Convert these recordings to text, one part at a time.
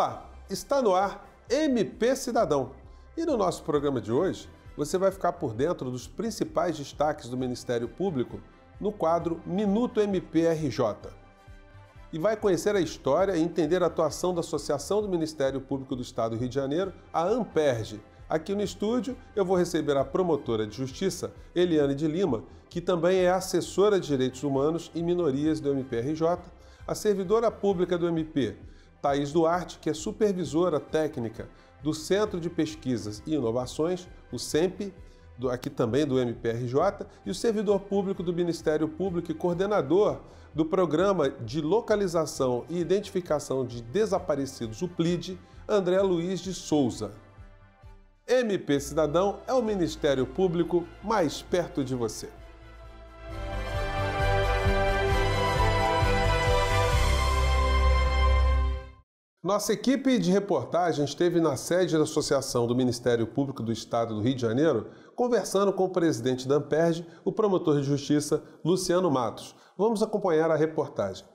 Olá, está no ar MP Cidadão. E no nosso programa de hoje, você vai ficar por dentro dos principais destaques do Ministério Público no quadro Minuto MPRJ. E vai conhecer a história e entender a atuação da Associação do Ministério Público do Estado do Rio de Janeiro, a ANPERJ. Aqui no estúdio, eu vou receber a promotora de Justiça, Eliane de Lima, que também é assessora de Direitos Humanos e Minorias do MPRJ, a servidora pública do MP, Thaís Duarte, que é supervisora técnica do Centro de Pesquisas e Inovações, o CENPE, aqui também do MPRJ, e o servidor público do Ministério Público e coordenador do Programa de Localização e Identificação de Desaparecidos, o PLID, André Luiz de Souza. MP Cidadão é o Ministério Público mais perto de você. Nossa equipe de reportagem esteve na sede da Associação do Ministério Público do Estado do Rio de Janeiro, conversando com o presidente da ANPERJ, o promotor de justiça, Luciano Matos. Vamos acompanhar a reportagem.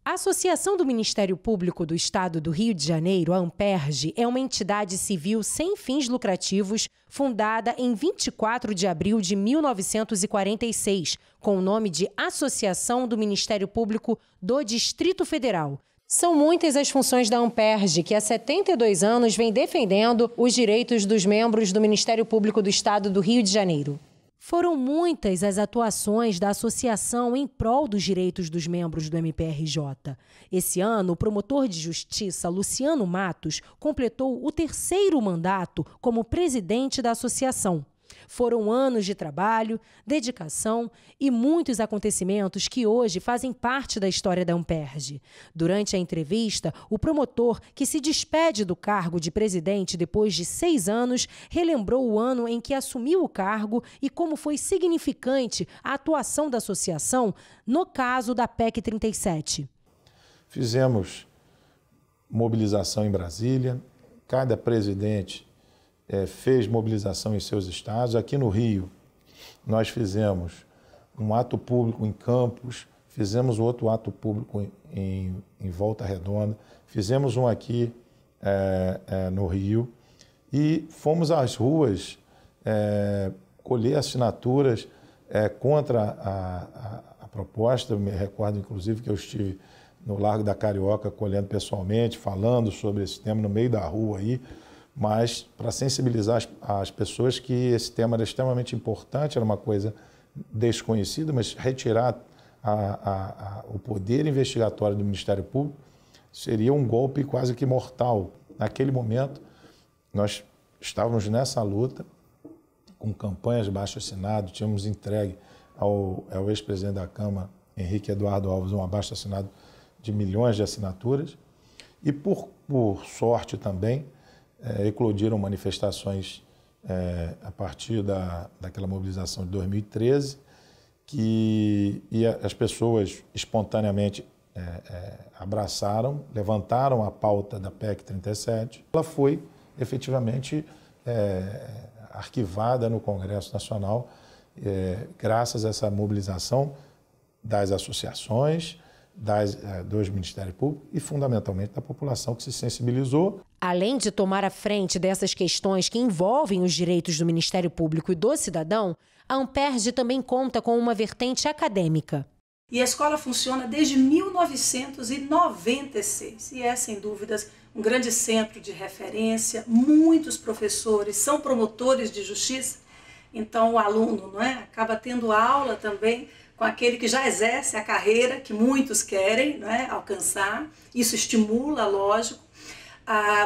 A Associação do Ministério Público do Estado do Rio de Janeiro, a ANPERJ, é uma entidade civil sem fins lucrativos, fundada em 24 de abril de 1946, com o nome de Associação do Ministério Público do Distrito Federal. São muitas as funções da ANPERJ, que há 72 anos vem defendendo os direitos dos membros do Ministério Público do Estado do Rio de Janeiro. Foram muitas as atuações da associação em prol dos direitos dos membros do MPRJ. Esse ano, o promotor de justiça, Luciano Matos, completou o 3º mandato como presidente da associação. Foram anos de trabalho, dedicação e muitos acontecimentos que hoje fazem parte da história da ANPERJ. Durante a entrevista, o promotor, que se despede do cargo de presidente depois de 6 anos, relembrou o ano em que assumiu o cargo e como foi significante a atuação da associação no caso da PEC 37. Fizemos mobilização em Brasília, cada presidente fez mobilização em seus estados. Aqui no Rio, nós fizemos um ato público em Campos, fizemos outro ato público em Volta Redonda, fizemos um aqui no Rio e fomos às ruas colher assinaturas contra a proposta. Eu me recordo, inclusive, que eu estive no Largo da Carioca colhendo pessoalmente, falando sobre esse tema no meio da rua aí, mas para sensibilizar as pessoas que esse tema era extremamente importante, era uma coisa desconhecida, mas retirar o poder investigatório do Ministério Público seria um golpe quase que mortal. Naquele momento, nós estávamos nessa luta, com campanhas de abaixo-assinado, tínhamos entregue ao ex-presidente da Câmara, Henrique Eduardo Alves, um abaixo-assinado de milhões de assinaturas, e por sorte também, eclodiram manifestações a partir daquela mobilização de 2013, e as pessoas espontaneamente abraçaram, levantaram a pauta da PEC 37. Ela foi efetivamente arquivada no Congresso Nacional, graças a essa mobilização das associações, dos Ministérios Públicos e, fundamentalmente, da população que se sensibilizou. Além de tomar a frente dessas questões que envolvem os direitos do Ministério Público e do cidadão, a ANPERJ também conta com uma vertente acadêmica. E a escola funciona desde 1996 e é, sem dúvidas, um grande centro de referência. Muitos professores são promotores de justiça, então o aluno, acaba tendo aula também com aquele que já exerce a carreira que muitos querem alcançar. Isso estimula, lógico,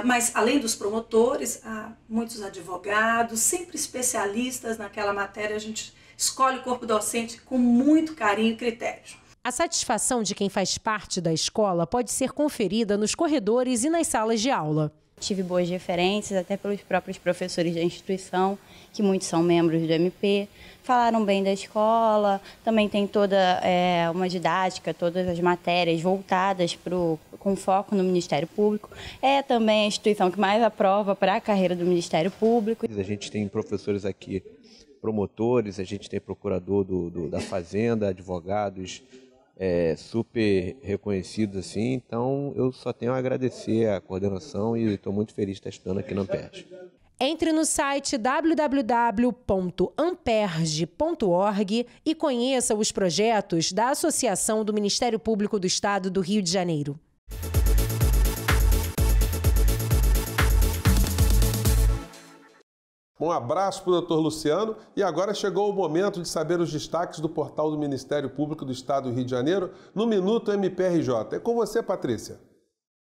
mas além dos promotores, há muitos advogados, sempre especialistas naquela matéria. A gente escolhe o corpo docente com muito carinho e critério. A satisfação de quem faz parte da escola pode ser conferida nos corredores e nas salas de aula. Tive boas referências, até pelos próprios professores da instituição, que muitos são membros do MP, falaram bem da escola, também tem toda uma didática, todas as matérias voltadas com foco no Ministério Público. É também a instituição que mais aprova para a carreira do Ministério Público. A gente tem professores aqui, promotores, a gente tem procurador da Fazenda, advogados, super reconhecidos assim, então eu só tenho a agradecer a coordenação e estou muito feliz de estar estudando aqui na Amperj. Entre no site www.amperj.org e conheça os projetos da Associação do Ministério Público do Estado do Rio de Janeiro. Um abraço para o Dr. Luciano e agora chegou o momento de saber os destaques do portal do Ministério Público do Estado do Rio de Janeiro no Minuto MPRJ. É com você, Patrícia.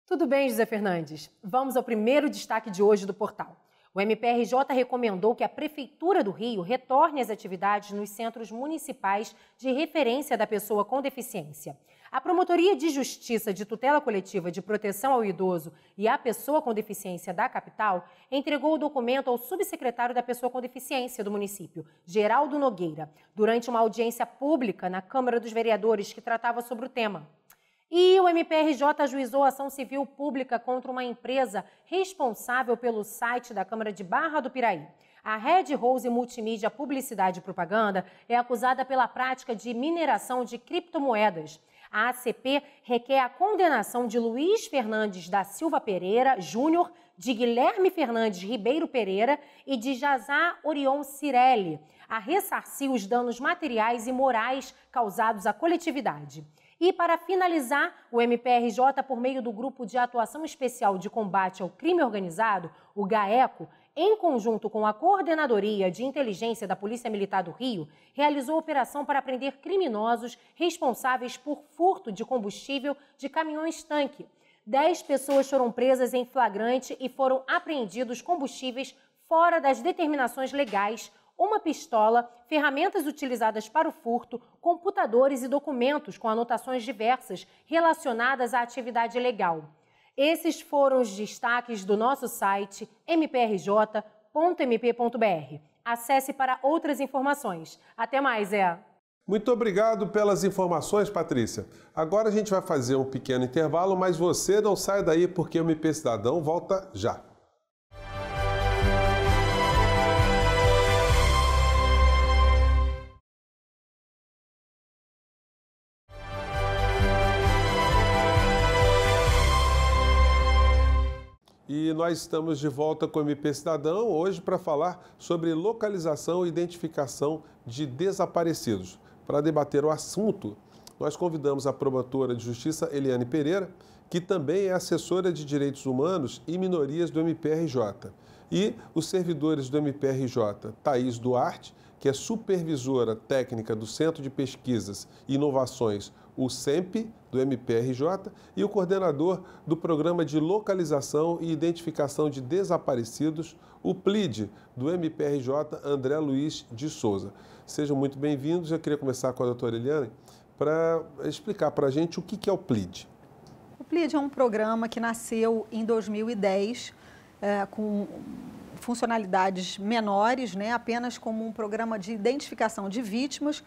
Tudo bem, José Fernandes? Vamos ao primeiro destaque de hoje do portal. O MPRJ recomendou que a Prefeitura do Rio retorne às atividades nos centros municipais de referência da pessoa com deficiência. A Promotoria de Justiça de Tutela Coletiva de Proteção ao Idoso e à Pessoa com Deficiência da capital entregou o documento ao subsecretário da Pessoa com Deficiência do município, Geraldo Nogueira, durante uma audiência pública na Câmara dos Vereadores que tratava sobre o tema. E o MPRJ ajuizou ação civil pública contra uma empresa responsável pelo site da Câmara de Barra do Piraí. A Red Rose Multimídia Publicidade e Propaganda é acusada pela prática de mineração de criptomoedas. A ACP requer a condenação de Luiz Fernandes da Silva Pereira Júnior, de Guilherme Fernandes Ribeiro Pereira e de Jazá Orion Cirelli a ressarcir os danos materiais e morais causados à coletividade. E, para finalizar, o MPRJ, por meio do Grupo de Atuação Especial de Combate ao Crime Organizado, o GAECO, em conjunto com a Coordenadoria de Inteligência da Polícia Militar do Rio, realizou operação para prender criminosos responsáveis por furto de combustível de caminhões-tanque. 10 pessoas foram presas em flagrante e foram apreendidos combustíveis fora das determinações legais, uma pistola, ferramentas utilizadas para o furto, computadores e documentos com anotações diversas relacionadas à atividade ilegal. Esses foram os destaques do nosso site mprj.mp.br. Acesse para outras informações. Até mais, Muito obrigado pelas informações, Patrícia. Agora a gente vai fazer um pequeno intervalo, mas você não sai daí porque o MP Cidadão volta já. E nós estamos de volta com o MP Cidadão hoje para falar sobre localização e identificação de desaparecidos. Para debater o assunto, nós convidamos a promotora de justiça Eliane Pereira, que também é assessora de direitos humanos e minorias do MPRJ, e os servidores do MPRJ, Thaís Duarte, que é supervisora técnica do Centro de Pesquisas e Inovações, o CEMP, do MPRJ, e o coordenador do Programa de Localização e Identificação de Desaparecidos, o PLID, do MPRJ, André Luiz de Souza. Sejam muito bem-vindos. Eu queria começar com a doutora Eliane para explicar para a gente o que é o PLID. O PLID é um programa que nasceu em 2010, com funcionalidades menores, apenas como um programa de identificação de vítimas,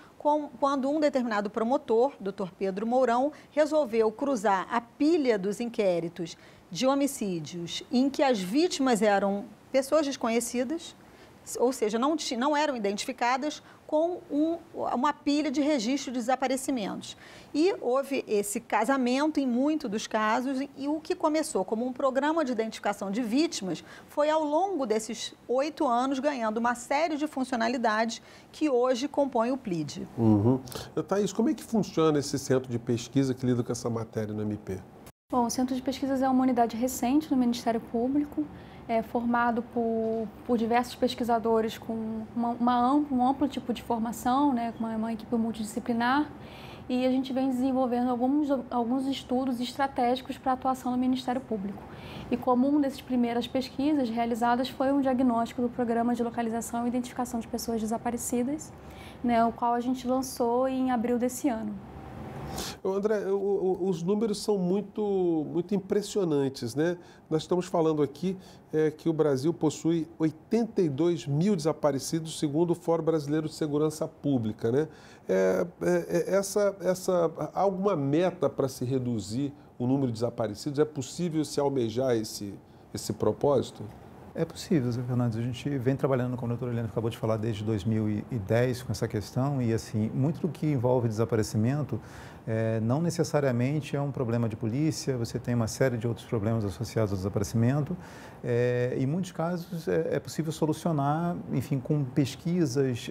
quando um determinado promotor, Dr. Pedro Mourão, resolveu cruzar a pilha dos inquéritos de homicídios em que as vítimas eram pessoas desconhecidas, ou seja, não eram identificadas, com uma pilha de registro de desaparecimentos. E houve esse casamento em muitos dos casos, e o que começou como um programa de identificação de vítimas foi, ao longo desses 8 anos, ganhando uma série de funcionalidades que hoje compõem o PLID. Thaís, como é que funciona esse centro de pesquisa que lida com essa matéria no MP? Bom, o Centro de Pesquisas é uma unidade recente no Ministério Público, formado por diversos pesquisadores com um amplo tipo de formação, com uma equipe multidisciplinar, e a gente vem desenvolvendo alguns estudos estratégicos para a atuação no Ministério Público. E como uma dessas primeiras pesquisas realizadas foi um diagnóstico do Programa de Localização e Identificação de Pessoas Desaparecidas, o qual a gente lançou em abril desse ano. André, os números são muito impressionantes, Nós estamos falando aqui que o Brasil possui 82 mil desaparecidos, segundo o Fórum Brasileiro de Segurança Pública, Há alguma meta para se reduzir o número de desaparecidos? É possível se almejar esse propósito? É possível, Zé Fernandes. A gente vem trabalhando, como a doutora Eliane acabou de falar, desde 2010 com essa questão e, assim, muito do que envolve desaparecimento Não necessariamente é um problema de polícia, você tem uma série de outros problemas associados ao desaparecimento. Em muitos casos é possível solucionar, enfim, com pesquisas.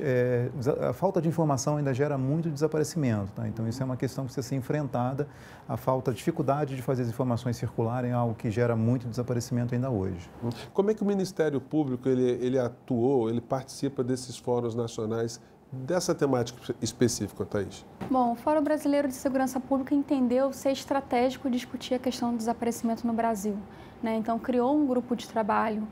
A falta de informação ainda gera muito desaparecimento, tá? Então isso é uma questão que precisa ser enfrentada. A dificuldade de fazer as informações circularem é algo que gera muito desaparecimento ainda hoje. Como é que o Ministério Público ele atuou, ele participa desses fóruns nacionais dessa temática específica, Thaís? Bom, o Fórum Brasileiro de Segurança Pública entendeu ser estratégico discutir a questão do desaparecimento no Brasil, né? Então, criou um grupo de trabalho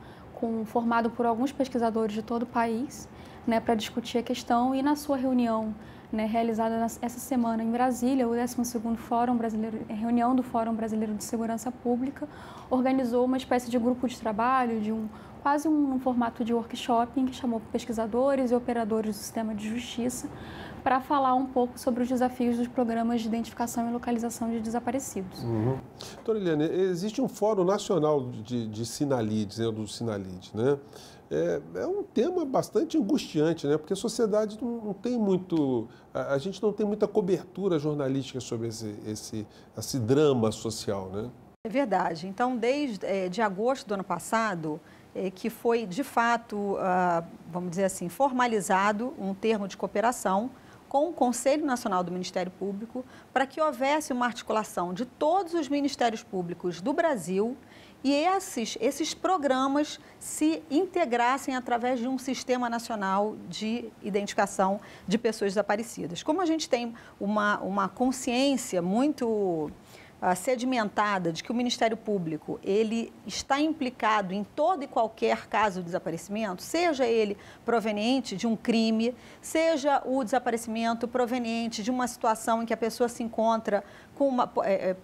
formado por alguns pesquisadores de todo o país, né, para discutir a questão, e na sua reunião, né, realizada essa semana em Brasília, o 12º reunião do Fórum Brasileiro de Segurança Pública, organizou uma espécie de grupo de trabalho, quase um formato de workshop, em que chamou pesquisadores e operadores do sistema de justiça para falar um pouco sobre os desafios dos programas de identificação e localização de desaparecidos. Doutora Eliane, existe um Fórum Nacional de Sinalides, do Sinalide, né? É um tema bastante angustiante, né? Porque a sociedade não tem muito... A gente não tem muita cobertura jornalística sobre esse drama social, né? É verdade. Então, desde agosto do ano passado, que foi, de fato, vamos dizer assim, formalizado um termo de cooperação com o Conselho Nacional do Ministério Público para que houvesse uma articulação de todos os ministérios públicos do Brasil e esses programas se integrassem através de um sistema nacional de identificação de pessoas desaparecidas. Como a gente tem uma consciência muito sedimentada de que o Ministério Público ele está implicado em todo e qualquer caso de desaparecimento, seja ele proveniente de um crime, seja o desaparecimento proveniente de uma situação em que a pessoa se encontra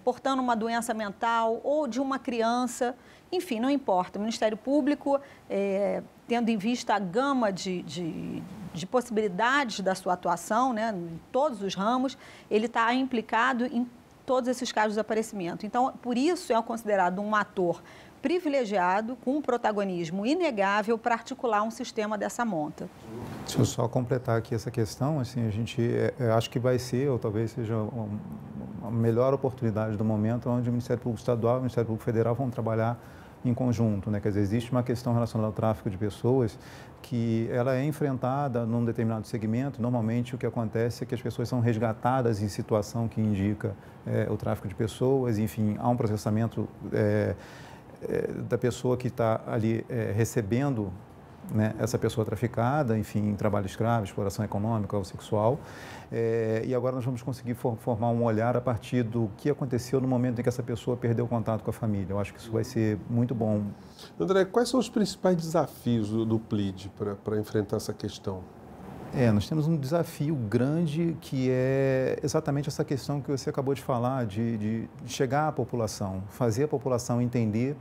portando uma doença mental ou de uma criança, enfim, não importa. O Ministério Público, tendo em vista a gama de possibilidades da sua atuação, né, em todos os ramos, ele está implicado em todos esses casos de desaparecimento. Então, por isso é considerado um ator privilegiado, com um protagonismo inegável para articular um sistema dessa monta. Deixa eu só completar aqui essa questão. Assim, a gente acho que vai ser, ou talvez seja a melhor oportunidade do momento, onde o Ministério Público Estadual e o Ministério Público Federal vão trabalhar em conjunto, né? Quer dizer, existe uma questão relacionada ao tráfico de pessoas que ela é enfrentada num determinado segmento. Normalmente o que acontece é que as pessoas são resgatadas em situação que indica o tráfico de pessoas, enfim, há um processamento da pessoa que está ali recebendo, né, essa pessoa traficada, enfim, trabalho escravo, exploração econômica ou sexual. E agora nós vamos conseguir formar um olhar a partir do que aconteceu no momento em que essa pessoa perdeu o contato com a família. Eu acho que isso vai ser muito bom. André, quais são os principais desafios do PLID para enfrentar essa questão? Nós temos um desafio grande que é exatamente essa questão que você acabou de falar, de chegar à população, fazer a população entender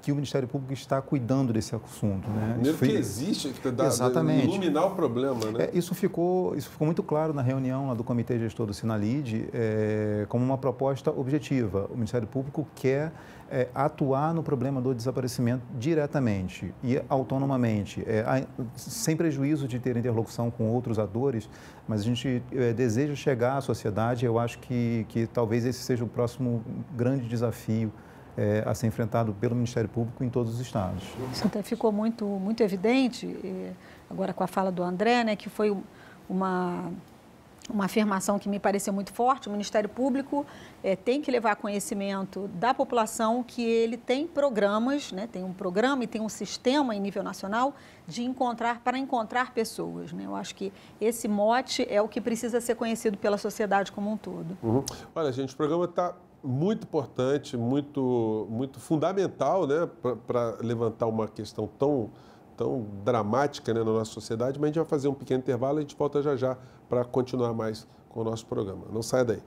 que o Ministério Público está cuidando desse assunto, né? Primeiro que existe, exatamente, iluminar o problema, né? Isso ficou muito claro na reunião lá do Comitê Gestor do Sinalide, como uma proposta objetiva. O Ministério Público quer atuar no problema do desaparecimento diretamente e autonomamente, sem prejuízo de ter interlocução com outros atores, mas a gente deseja chegar à sociedade. Eu acho que talvez esse seja o próximo grande desafio a ser enfrentado pelo Ministério Público em todos os estados. Isso até ficou muito evidente, agora com a fala do André, né, que foi uma afirmação que me pareceu muito forte. O Ministério Público tem que levar conhecimento da população que ele tem programas, né, tem um programa e tem um sistema em nível nacional para encontrar pessoas, né? Eu acho que esse mote é o que precisa ser conhecido pela sociedade como um todo. Olha, gente, o programa está muito importante, muito fundamental, né, para levantar uma questão tão dramática, né, na nossa sociedade, mas a gente vai fazer um pequeno intervalo e a gente volta já para continuar mais com o nosso programa. Não saia daí.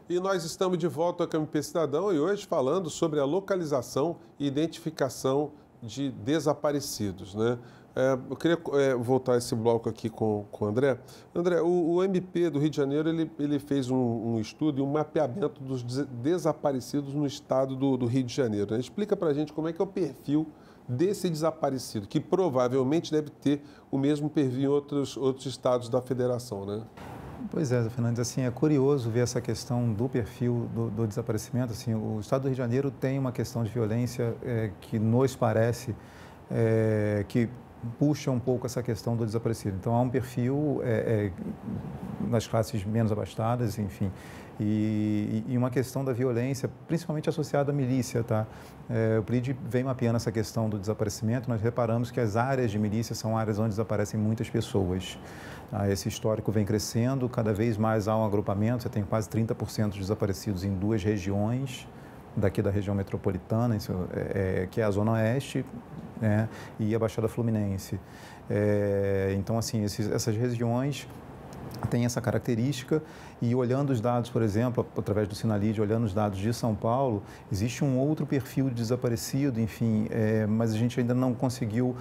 E nós estamos de volta ao MP Cidadão e hoje falando sobre a localização e identificação de desaparecidos, né? Eu queria voltar esse bloco aqui com o André. André, o MP do Rio de Janeiro ele fez um estudo e um mapeamento dos desaparecidos no estado do Rio de Janeiro, né? Explica para a gente como é que é o perfil desse desaparecido, que provavelmente deve ter o mesmo perfil em outros estados da federação, né? Pois é, Fernandes, assim, é curioso ver essa questão do perfil do desaparecimento. Assim, o estado do Rio de Janeiro tem uma questão de violência que nos parece que puxa um pouco essa questão do desaparecido. Então, há um perfil nas classes menos abastadas, enfim, e uma questão da violência, principalmente associada à milícia, tá? O PRID vem mapeando essa questão do desaparecimento. Nós reparamos que as áreas de milícia são áreas onde desaparecem muitas pessoas. Esse histórico vem crescendo, cada vez mais há um agrupamento, você tem quase 30% de desaparecidos em 2 regiões, daqui da região metropolitana, que é a Zona Oeste, né, e a Baixada Fluminense. Então, assim, essas regiões têm essa característica, e olhando os dados, por exemplo, através do Sinalid, olhando os dados de São Paulo, existe um outro perfil de desaparecido, enfim, mas a gente ainda não conseguiu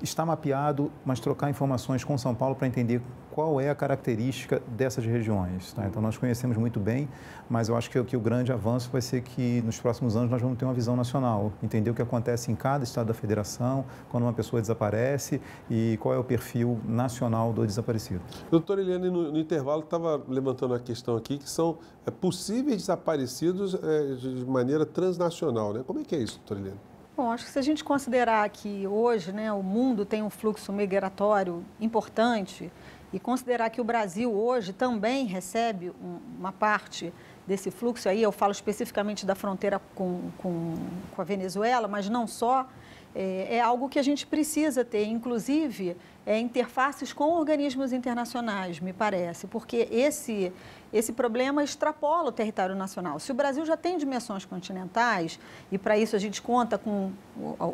está mapeado, mas trocar informações com São Paulo para entender qual é a característica dessas regiões. Tá? Então, nós conhecemos muito bem, mas eu acho que o grande avanço vai ser que nos próximos anos nós vamos ter uma visão nacional, entender o que acontece em cada estado da federação, quando uma pessoa desaparece e qual é o perfil nacional do desaparecido. Doutora Eliane, no intervalo estava levantando a questão aqui que são possíveis desaparecidos de maneira transnacional, né? Como é que é isso, doutora Eliane? Bom, acho que se a gente considerar que hoje, né, o mundo tem um fluxo migratório importante e considerar que o Brasil hoje também recebe uma parte desse fluxo, aí eu falo especificamente da fronteira com a Venezuela, mas não só, é algo que a gente precisa ter, inclusive interfaces com organismos internacionais, me parece, porque esse problema extrapola o território nacional. Se o Brasil já tem dimensões continentais, e para isso a gente conta com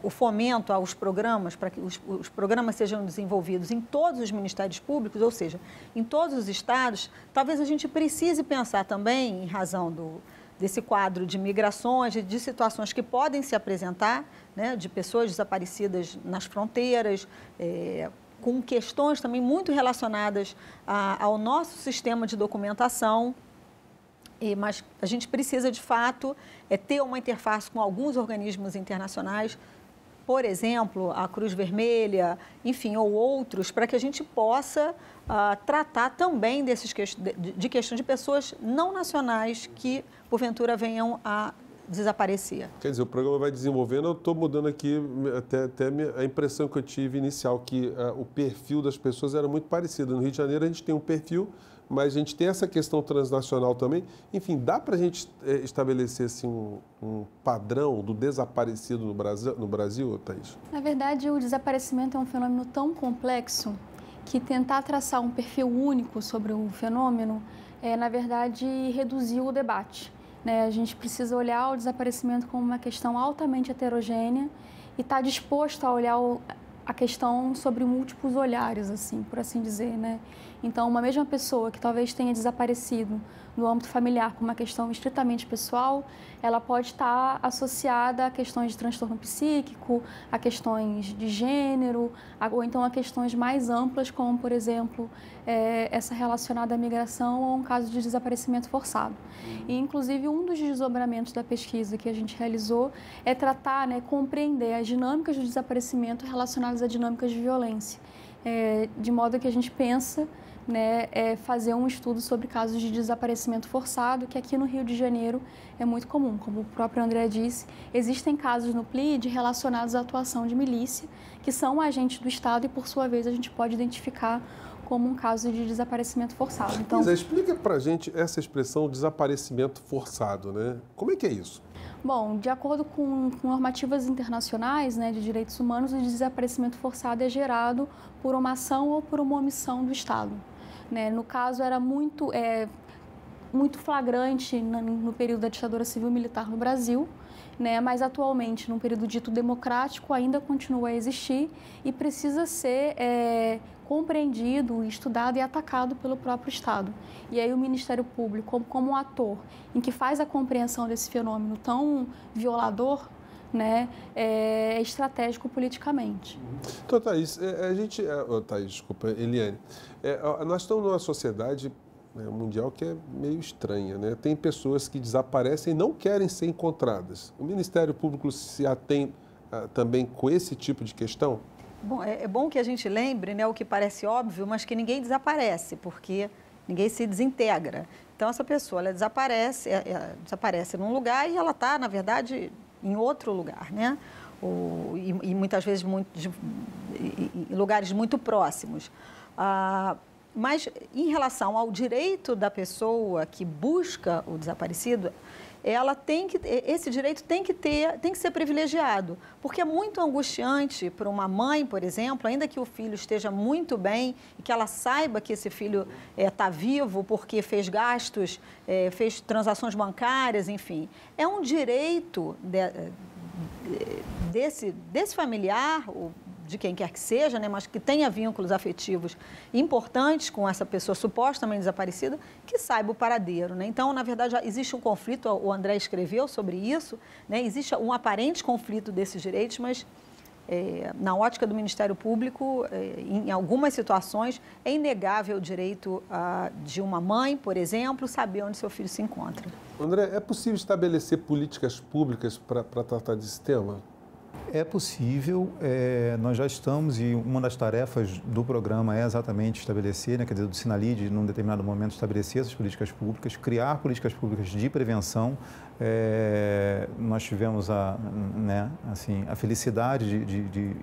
o fomento aos programas, para que os programas sejam desenvolvidos em todos os ministérios públicos, ou seja, em todos os estados, talvez a gente precise pensar também, em razão desse quadro de migrações, de situações que podem se apresentar, né, de pessoas desaparecidas nas fronteiras, com questões também muito relacionadas ao nosso sistema de documentação, mas a gente precisa, de fato, ter uma interface com alguns organismos internacionais, por exemplo, a Cruz Vermelha, enfim, ou outros, para que a gente possa tratar também de questão de pessoas não nacionais que, porventura, venham a desaparecer. Quer dizer, o programa vai desenvolvendo, eu estou mudando aqui até a impressão que eu tive inicial, que o perfil das pessoas era muito parecido. No Rio de Janeiro a gente tem um perfil, mas a gente tem essa questão transnacional também. Enfim, dá para a gente estabelecer assim, um padrão do desaparecido no Brasil, Thaís? Na verdade, o desaparecimento é um fenômeno tão complexo que tentar traçar um perfil único sobre o fenômeno na verdade, reduzir o debate. A gente precisa olhar o desaparecimento como uma questão altamente heterogênea e estar disposto a olhar a questão sobre múltiplos olhares, assim, por assim dizer, né? Então, uma mesma pessoa que talvez tenha desaparecido no âmbito familiar por uma questão estritamente pessoal, ela pode estar associada a questões de transtorno psíquico, a questões de gênero, ou então a questões mais amplas, como, por exemplo, essa relacionada à migração ou um caso de desaparecimento forçado. E, inclusive, um dos desdobramentos da pesquisa que a gente realizou é tratar, compreender as dinâmicas do desaparecimento relacionadas a dinâmicas de violência, de modo que a gente pensa fazer um estudo sobre casos de desaparecimento forçado, que aqui no Rio de Janeiro é muito comum. Como o próprio André disse, existem casos no PLID relacionados à atuação de milícia, que são agentes do Estado e, por sua vez, a gente pode identificar como um caso de desaparecimento forçado. Então, explica pra gente essa expressão desaparecimento forçado, né? Como é que é isso? Bom, de acordo com normativas internacionais, de direitos humanos, o desaparecimento forçado é gerado por uma ação ou por uma omissão do Estado. No caso, era muito flagrante no período da ditadura civil-militar no Brasil, mas atualmente, num período dito democrático, ainda continua a existir e precisa ser compreendido, estudado e atacado pelo próprio Estado. E aí o Ministério Público, como um ator em que faz a compreensão desse fenômeno tão violador, né, é estratégico politicamente. Então, Thaís, desculpa, Eliane, nós estamos numa sociedade mundial que é meio estranha, né? Tem pessoas que desaparecem e não querem ser encontradas. O Ministério Público se atém também com esse tipo de questão? Bom, é bom que a gente lembre, né, o que parece óbvio, mas que ninguém desaparece, porque ninguém se desintegra. Então, essa pessoa ela desaparece num lugar e ela está, na verdade, em outro lugar, né? E muitas vezes em lugares muito próximos. Mas, em relação ao direito da pessoa que busca o desaparecido, esse direito tem que ser privilegiado, porque é muito angustiante para uma mãe, por exemplo, ainda que o filho esteja muito bem e que ela saiba que esse filho está vivo porque fez gastos, fez transações bancárias, enfim. É um direito desse familiar, de quem quer que seja, né, mas que tenha vínculos afetivos importantes com essa pessoa supostamente desaparecida, que saiba o paradeiro, né? Então, na verdade, já existe um conflito, o André escreveu sobre isso, né? Existe um aparente conflito desses direitos, mas na ótica do Ministério Público, em algumas situações, é inegável o direito de uma mãe, por exemplo, saber onde seu filho se encontra. André, é possível estabelecer políticas públicas para tratar desse tema? É possível, nós já estamos, e uma das tarefas do programa é exatamente estabelecer, né, quer dizer, do Sinalid, num determinado momento, estabelecer essas políticas públicas, criar políticas públicas de prevenção. Nós tivemos a felicidade de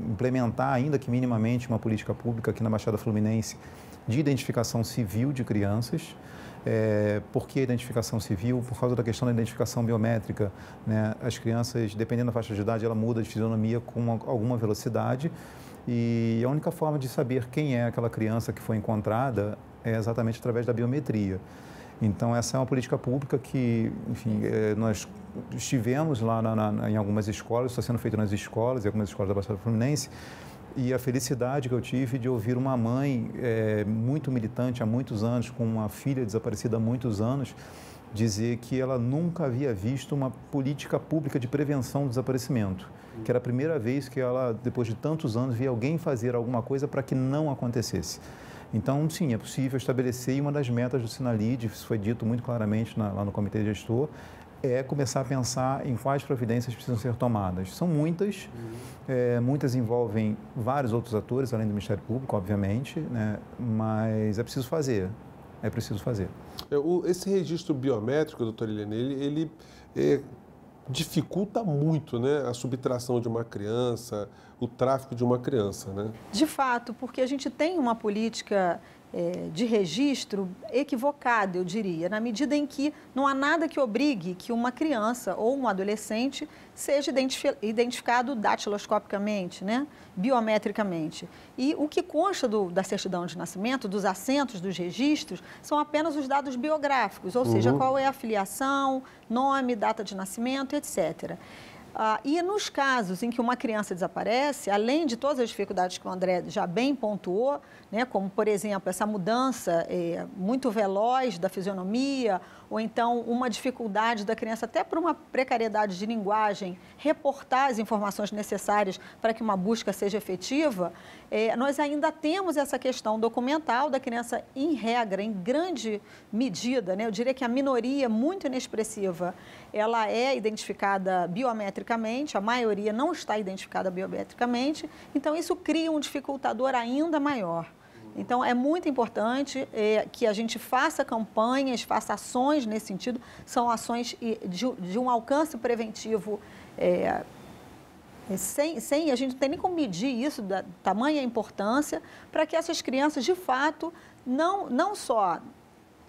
implementar, ainda que minimamente, uma política pública aqui na Baixada Fluminense de identificação civil de crianças. Por que identificação civil? Por causa da questão da identificação biométrica, né? As crianças, dependendo da faixa de idade, ela muda de fisionomia com alguma velocidade e a única forma de saber quem é aquela criança que foi encontrada é exatamente através da biometria. Então, essa é uma política pública que, enfim, nós estivemos lá em algumas escolas, está sendo feito nas escolas, em algumas escolas da Baixada Fluminense, e a felicidade que eu tive de ouvir uma mãe muito militante há muitos anos, com uma filha desaparecida há muitos anos, dizer que ela nunca havia visto uma política pública de prevenção do desaparecimento, que era a primeira vez que ela, depois de tantos anos, via alguém fazer alguma coisa para que não acontecesse. Então, sim, é possível estabelecer, e uma das metas do Sinalid, isso foi dito muito claramente lá no Comitê Gestor, é começar a pensar em quais providências precisam ser tomadas. São muitas, muitas envolvem vários outros atores, além do Ministério Público, obviamente, né? Mas é preciso fazer, Esse registro biométrico, doutora Eliane, ele dificulta muito, né, a subtração de uma criança, o tráfico de uma criança, né? De fato, porque a gente tem uma política de registro equivocada, eu diria, na medida em que não há nada que obrigue que uma criança ou um adolescente seja identificado datiloscopicamente, né? Biometricamente. E o que consta da certidão de nascimento, dos assentos, dos registros, são apenas os dados biográficos, ou seja, qual é a filiação, nome, data de nascimento, etc. E nos casos em que uma criança desaparece, além de todas as dificuldades que o André já bem pontuou, né, como, por exemplo, essa mudança muito veloz da fisionomia, ou então uma dificuldade da criança, até por uma precariedade de linguagem, reportar as informações necessárias para que uma busca seja efetiva, nós ainda temos essa questão documental da criança, em regra, em grande medida, né, eu diria que a minoria muito inexpressiva, ela é identificada biometricamente, a maioria não está identificada biometricamente, então isso cria um dificultador ainda maior. Então, é muito importante que a gente faça campanhas, faça ações nesse sentido, são ações de um alcance preventivo, a gente não tem nem como medir isso, da tamanha importância, para que essas crianças, de fato, não só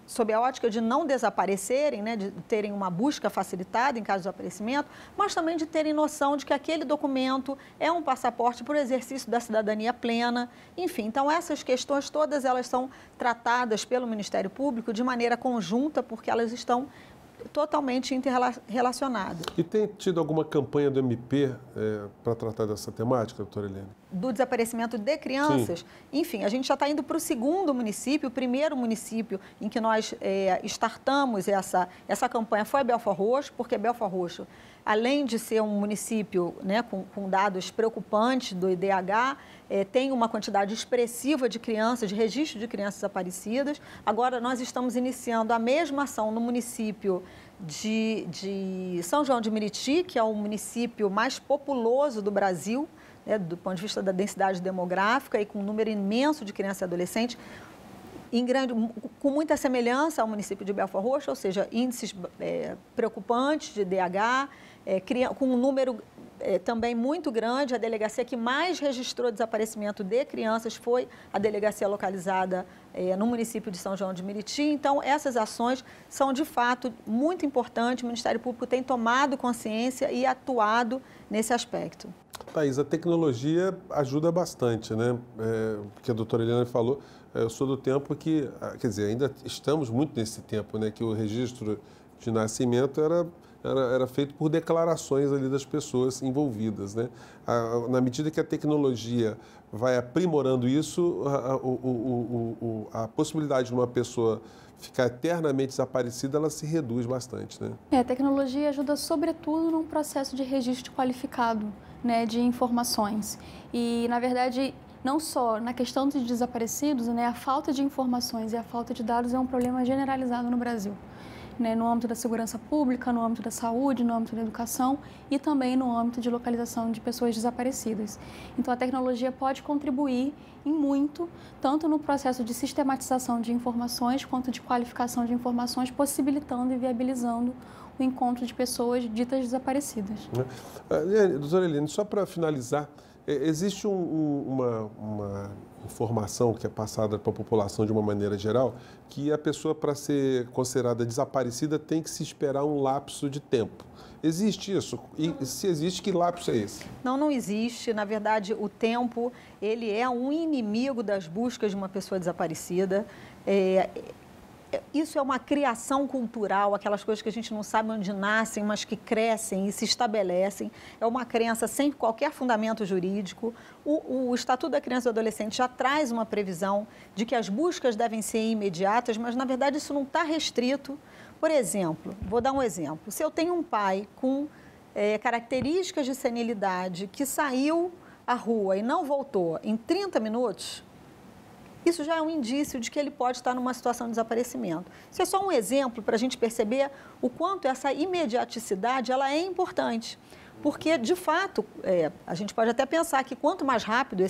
sob a ótica de não desaparecerem, né, de terem uma busca facilitada em caso de desaparecimento, mas também de terem noção de que aquele documento é um passaporte para o exercício da cidadania plena. Enfim, então essas questões todas elas são tratadas pelo Ministério Público de maneira conjunta, porque elas estão totalmente interrelacionadas. E tem tido alguma campanha do MP para tratar dessa temática, doutora Eliane? Do desaparecimento de crianças? Sim. Enfim, a gente já está indo para o segundo município, o primeiro município em que nós startamos essa campanha foi Belford Roxo, porque Belford Roxo além de ser um município, né, com dados preocupantes do IDH, tem uma quantidade expressiva de crianças, de registro de crianças desaparecidas. Agora, nós estamos iniciando a mesma ação no município de São João de Meriti, que é o município mais populoso do Brasil, né, do ponto de vista da densidade demográfica e com um número imenso de crianças e adolescentes, com muita semelhança ao município de Belford Roxo, ou seja, índices preocupantes de DH, com um número também muito grande. A delegacia que mais registrou desaparecimento de crianças foi a delegacia localizada no município de São João de Meriti. Então, essas ações são, de fato, muito importantes. O Ministério Público tem tomado consciência e atuado nesse aspecto. Thaís, a tecnologia ajuda bastante, né? Porque a doutora Eliane falou, eu sou do tempo que, quer dizer, ainda estamos muito nesse tempo, né? Que o registro de nascimento era feito por declarações ali das pessoas envolvidas, né? Na medida que a tecnologia vai aprimorando isso, a possibilidade de uma pessoa ficar eternamente desaparecida, ela se reduz bastante, né? A tecnologia ajuda sobretudo num processo de registro qualificado, né, de informações. E, na verdade, não só na questão de desaparecidos, né, a falta de informações e a falta de dados é um problema generalizado no Brasil, né, no âmbito da segurança pública, no âmbito da saúde, no âmbito da educação e também no âmbito de localização de pessoas desaparecidas. Então, a tecnologia pode contribuir em muito, tanto no processo de sistematização de informações, quanto de qualificação de informações, possibilitando e viabilizando o encontro de pessoas ditas desaparecidas. Doutora Eliane, só para finalizar, existe uma informação que é passada para a população de uma maneira geral, que a pessoa, para ser considerada desaparecida, tem que se esperar um lapso de tempo. Existe isso? E se existe, que lapso é esse? Não existe. Na verdade, o tempo, ele é um inimigo das buscas de uma pessoa desaparecida. Isso é uma criação cultural, aquelas coisas que a gente não sabe onde nascem, mas que crescem e se estabelecem. É uma crença sem qualquer fundamento jurídico. O Estatuto da Criança e do Adolescente já traz uma previsão de que as buscas devem ser imediatas, mas, na verdade, isso não está restrito. Por exemplo, vou dar um exemplo. Se eu tenho um pai com características de senilidade que saiu à rua e não voltou em 30 minutos... isso já é um indício de que ele pode estar numa situação de desaparecimento. Isso é só um exemplo para a gente perceber o quanto essa imediaticidade ela é importante. Porque, de fato, a gente pode até pensar que quanto mais rápido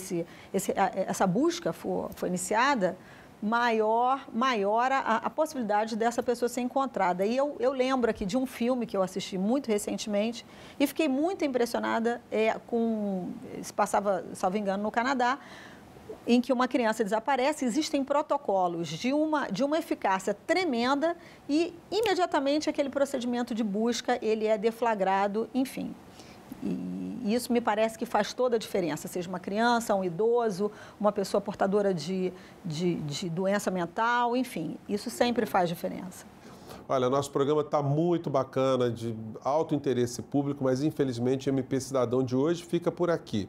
essa busca for iniciada, maior a possibilidade dessa pessoa ser encontrada. E eu lembro aqui de um filme que eu assisti muito recentemente e fiquei muito impressionada se passava, salvo engano, no Canadá, em que uma criança desaparece. Existem protocolos de uma eficácia tremenda e, imediatamente, aquele procedimento de busca ele é deflagrado, enfim. E isso me parece que faz toda a diferença, seja uma criança, um idoso, uma pessoa portadora de doença mental, enfim, isso sempre faz diferença. Olha, nosso programa está muito bacana, de alto interesse público, mas, infelizmente, o MP Cidadão de hoje fica por aqui.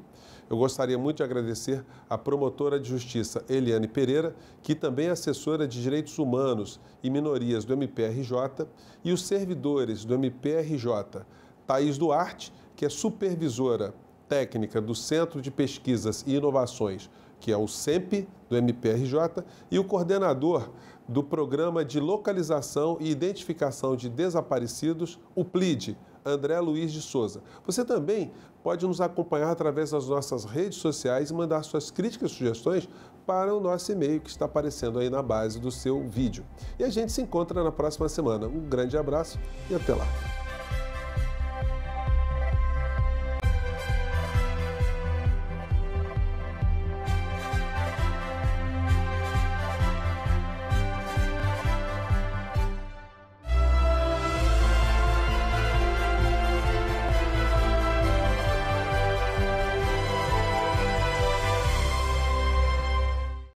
Eu gostaria muito de agradecer à promotora de justiça Eliane Pereira, que também é assessora de Direitos Humanos e Minorias do MPRJ, e os servidores do MPRJ, Thaís Duarte, que é supervisora técnica do Centro de Pesquisas e Inovações, que é o CEMP do MPRJ, e o coordenador do Programa de Localização e Identificação de Desaparecidos, o PLID, André Luiz de Souza. Você também pode nos acompanhar através das nossas redes sociais e mandar suas críticas e sugestões para o nosso e-mail que está aparecendo aí na base do seu vídeo. E a gente se encontra na próxima semana. Um grande abraço e até lá.